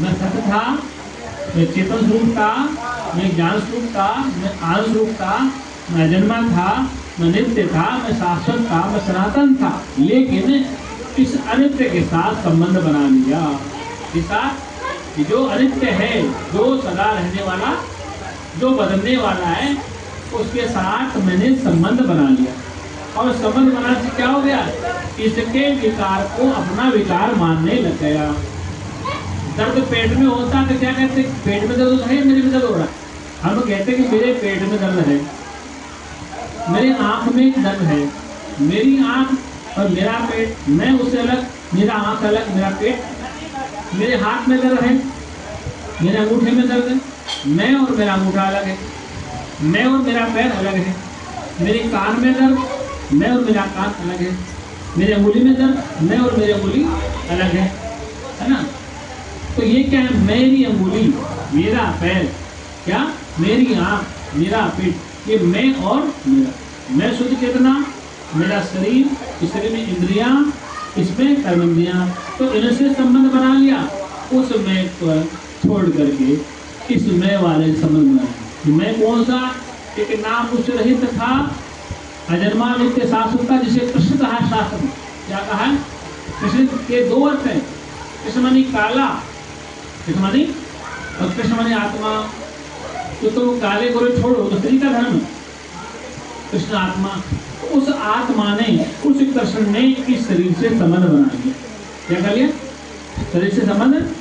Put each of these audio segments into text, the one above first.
मैं सत्य था, मैं चेतन स्वरूप था, मैं ज्ञान स्वरूप था, मैं आनंद स्वरूप था, मैं अजन्मा था, मैं नित्य था, मैं शाश्वत था, मैं सनातन था। लेकिन इस अनित्य के साथ संबंध बना लिया। इस साथ जो अनित्य है, जो सदा रहने वाला, जो बदलने वाला है, उसके साथ मैंने संबंध बना लिया। और संबंध बनाने से क्या हो गया? इसके विकार को अपना विकार मानने लग गया। दर्द पेट में होता तो क्या कहते? पेट में दर्द है, मेरे में दर्द हो रहा है। हम कहते कि मेरे पेट में दर्द है, मेरे आंख में दर्द है, मेरी आंख और मेरा पेट, मैं उससे अलग, मेरा आंख अलग, मेरा पेट। मेरे हाथ में दर्द है, मेरे अंगूठे में दर्द है, मैं और मेरा अंगूठा अलग है, मैं और मेरा पैर अलग है। मेरे कान में दर्द, मैं और मेरा कान अलग है। मेरे अंगुली में दर्द, मैं और मेरी अंगुली अलग है ना? तो ये क्या है? मेरी अंगुली, मेरा पैर, क्या मेरी आंख, मेरा पेट, ये मैं और मेरा। मैं शुद्ध चेतना, मेरा शरीर, इस शरीर में इंद्रियां, इसमें कर्मेंद्रियां। तो इनसे संबंध बना लिया। उस मैं को छोड़ करके इस मैं वाले संबंध बनाया। मैं कौन सा? एक नाम उस रहित था, अजन्मा नित्य शाश्वत था, जिसे कृष्ण कहा। शास्त्र में क्या कहा है? कृष्ण के दो अर्थ हैं। कृष्ण मानी काला, कृष्ण मानी, और कृष्ण मानी आत्मा। तो काले गोरे छोड़ो, तो स्त्री का धर्म, कृष्ण आत्मा। तो उस आत्मा ने, उस कृष्ण ने इस शरीर से संबंध बना लिया। क्या कर लिया? शरीर से संबंध।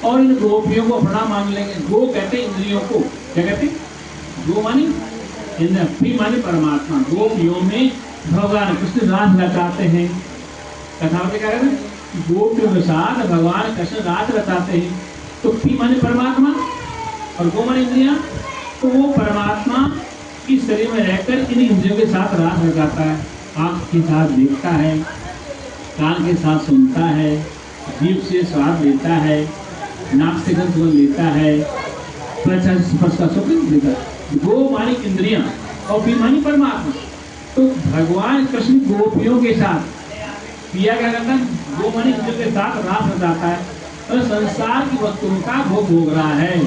और इन गोपियों को अपना मान लेंगे। गो कहते हैं इंद्रियों को। क्या कहते हैं? गो मानी इंद्र, पी मानी परमात्मा। गोपियों में भगवान कृष्ण रास रचाते हैं। कथा में क्या कहते हैं? गोपियों के साथ भगवान कृष्ण रास रचाते हैं। तो पी मानी परमात्मा और गो मानी इंद्रिया। तो वो परमात्मा इस शरीर में रहकर इन इंद्रियों के साथ रास रचाता है। आँख के साथ देखता है, कान के साथ सुनता है, जीभ से स्वाद लेता है, नाक से गंध लेता है, स्पर्श का सुख लेता है। गो मानी इंद्रियां और पी मानी परमात्मा। तो भगवान कृष्ण गोपियों के साथ पिया क्या करता है? गो मानी इंद्रियों के साथ रास रचाता है और संसार की वस्तुओं का भोग भोग रहा है।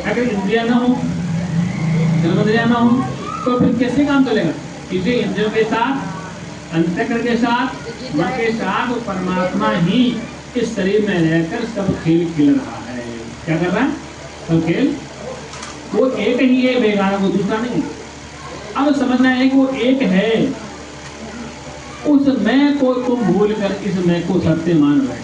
अगर इंद्रिया ना हो, कर्मेंद्रिया ना हो, तो फिर कैसे काम चलेगा? इसे इंद्रियों के साथ, अंतःकरण के साथ, मन के साथ वो परमात्मा ही इस शरीर में रहकर सब खेल खेल रहा है। क्या कर रहा है? सब खेल। वो एक ही है, बेगाना, वो दूसरा नहीं। अब समझना है कि वो एक है। उस मैं को तुम भूल कर इस मैं को सत्य मान रहे।